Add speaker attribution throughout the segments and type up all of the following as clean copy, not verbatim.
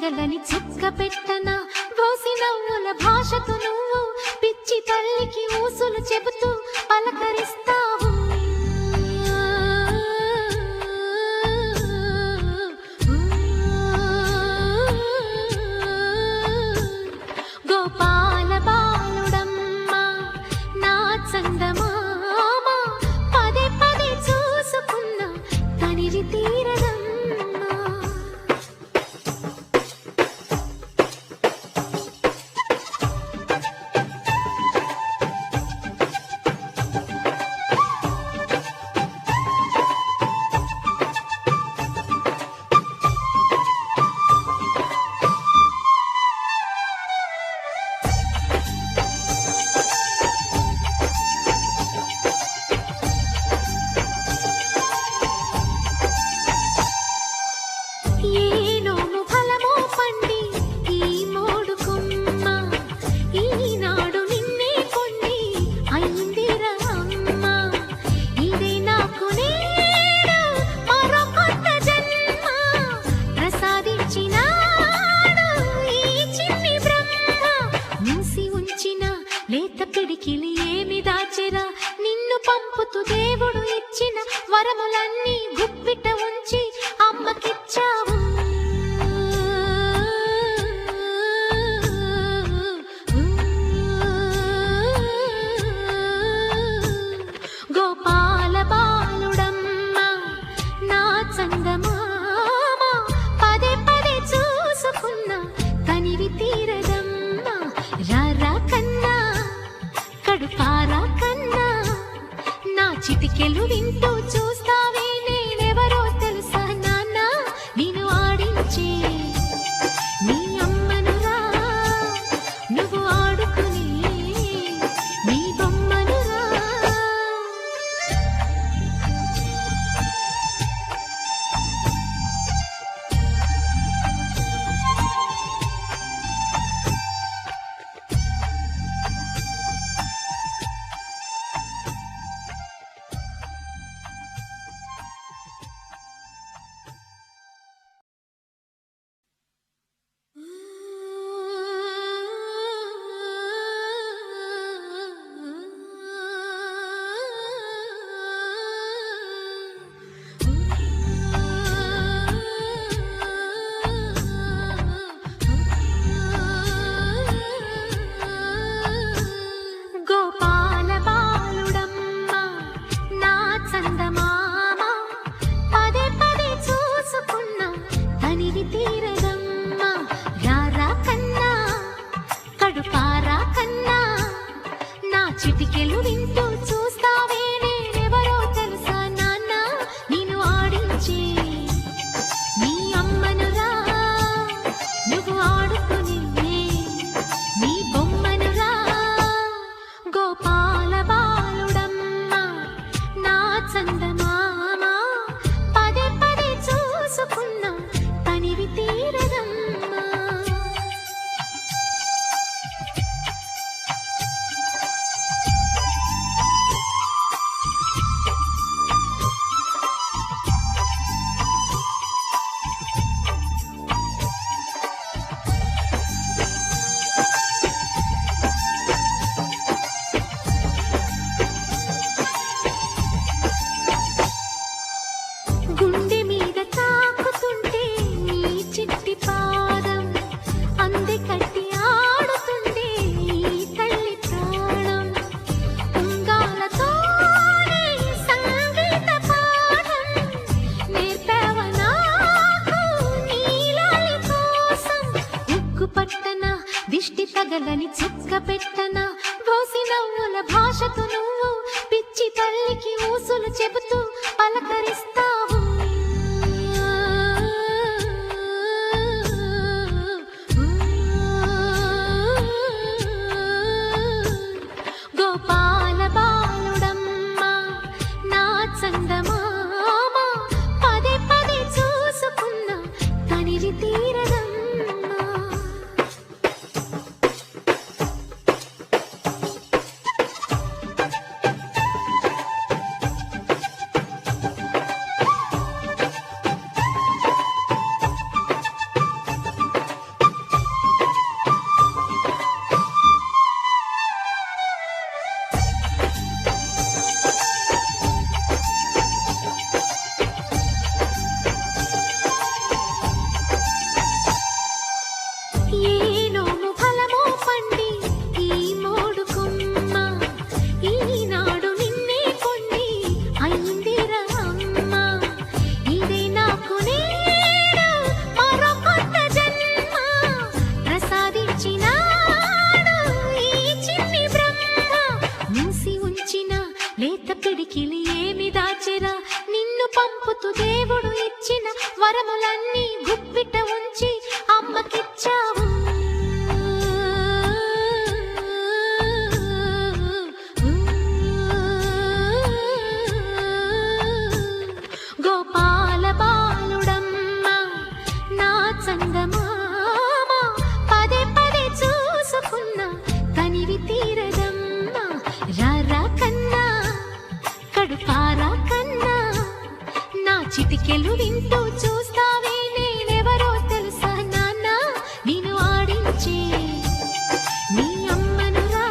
Speaker 1: తగలని చుక్క పెట్టన బోసి నవ్వుల భాషతో నువ్వు పిచ్చి తల్లికి ఊసులు చెబుతూ పలకరిస్తావు. గోపాల బాలుడమ్మ నా చందమామ పదే పదే చూసుకున్న తనివి తీరదమ్మ. లేత పిడికిలి ఏమి దాచెరా నిన్ను పంపుతూ దేవుడు ఇచ్చిన వరములన్నీ గుప్పిట ఉంచి అమ్మకిచ్చావు. గోపాల బాలుడమ్మ నా చందమామ పదే పదే చూసుకున్న తనివి తీరదమ్మ. రారా కన్నా కడుపారా కన్నా నా చిటికెలు వింటూ చూస్తావే నేనెవరో తెలుసా నాన్న నేను ఆడించే నీ అమ్మనురా నువ్వు ఆడుకునే నీ బొమ్మనురా. గోపాల బాలుడమ్మ నా చందమామ పదే పదే చూసుకున్న తనివి తీరదమ్మ. రారా కన్నా కడుపారా కన్నా నా చిటికెలు వింటూ చూస్తావే నేనెవరో తెలుసా నాన్న నేను ఆడించే నీ అమ్మనురా నువ్వు ఆడుకునే నీ బొమ్మనురా. గోపాల బాలుడమ్మ నా చందమామ పదే పదే చూసుకున్న తనివి తీరదమ్మ. గుండె మీద తాకుతుంటే నీ చిట్టి పాదం అంది కట్టి ఆడుతుండే ఈ తల్లి ప్రాణం. ఉంగాలతోనే సంగీత పాఠం నేర్పావ నాకు నీలాలి కోసం. ఉక్కు పట్టన దిష్టి తగలని చుక్క పెట్టన బోసి నవ్వుల భాషతో నువ్వు పిచ్చి తల్లికి ఊసులు చెబుతూ పలకరిస్తావు. గోపాల బాలుడమ్మ నా చందమామ పదే పదే చూసుకున్న తనివి తీరదమ్మ. వరములన్నీ గుప్పిట ఉంచి అమ్మకిచ్చావు. గోపాల బాలుడమ్మ నా చందమామ పదే పదే చూసుకున్నా తనివి తీరదమ్మ. రారా కన్నా కడుపారా కన్నా నా చిటికెలు వింటూ చూస్తావే నేనెవరో తెలుసా నాన్న. నేను ఆడించే నీ అమ్మనురా,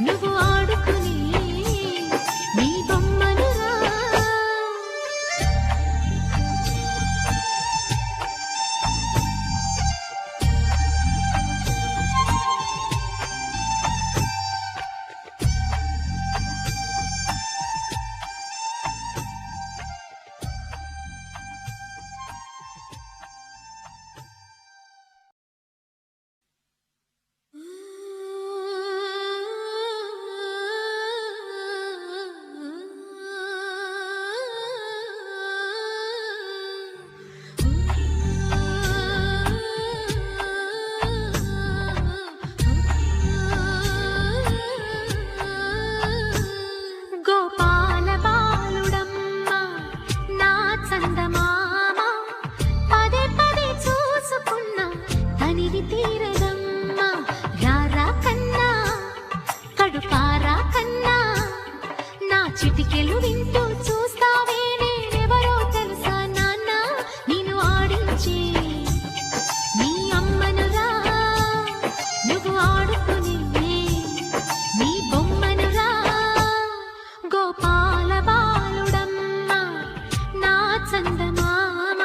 Speaker 1: నువ్వు ఆడుకునే నీ బొమ్మనురా. గోపాల బాలుడమ్మ నా చందమామ పదే పదే చూసుకున్నా తనివి తీరదమ్మ. రారా కన్నా కడుపారా కన్నా నా చిటికెలు వింటూ చూస్తావే నేనెవరో తెలుసా నాన్న. నేను ఆడించే నీ అమ్మనురా, నువ్వు ఆడుకునే నీ బొమ్మనురా. గోపాల బాలుడమ్మ నా చందమామ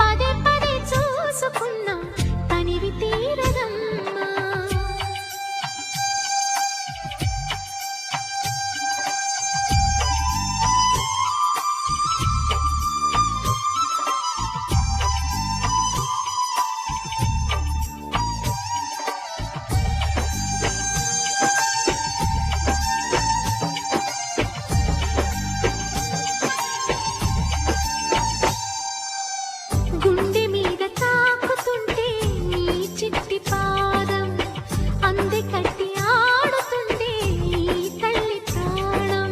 Speaker 1: పదే పదే చూసుకున్నా తనివి తీరదమ్మ. గుండె మీద తాకుతుంటే నీ చిట్టి పాదం అంది కట్టి ఆడుతుంటే ఈ తల్లి ప్రాణం.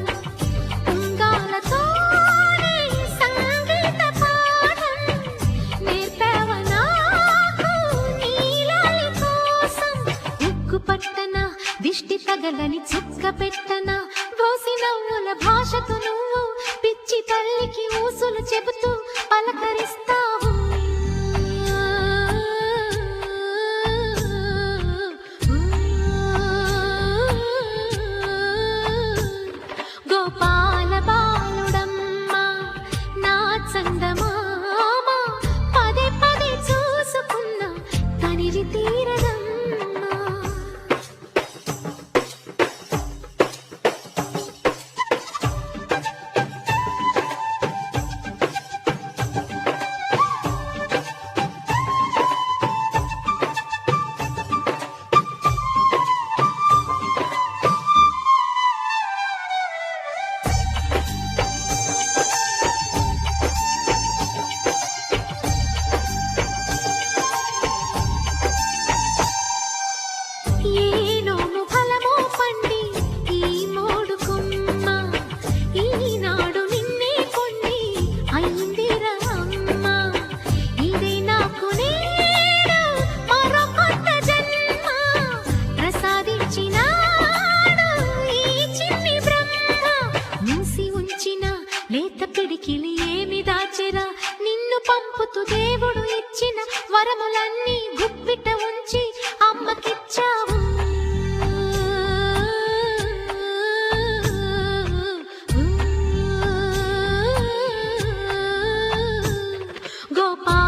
Speaker 1: ఉంగాలతోనే సంగీత పాఠం నేర్పావ నాకు నీలాలి కోసం. ఉక్కు పట్టన దిష్టి తగలని చుక్క పెట్టన దోసి నవ్వుల భాషతో నువ్వు పిచ్చి తల్లికి ఊసులు చెబుతూ పలకరిస్తావు. గోపాల బాలుడమ్మ నా చందమామ పదే పదే చూసుకున్నా తనివి తీరదమ్మ. ఏ నోము ఫలమో పండి ఈ మోడు కొమ్మ ఈనాడు నిన్నే కొన్ని అయిందిరా అమ్మ. ఇదే నాకు నేడు మరో కొత్త జన్మ ప్రసాదించినాడు ఈ చిన్ని బ్రహ్మ. మూసి ఉంచిన లేత పిడికిలి ఏమి దాచెరా, నిన్ను పంపుతూ దేవుడు ఇచ్చిన వరములన్నీ గుప్పిట ఉంచి అమ్మకిచ్చావు. గోపాల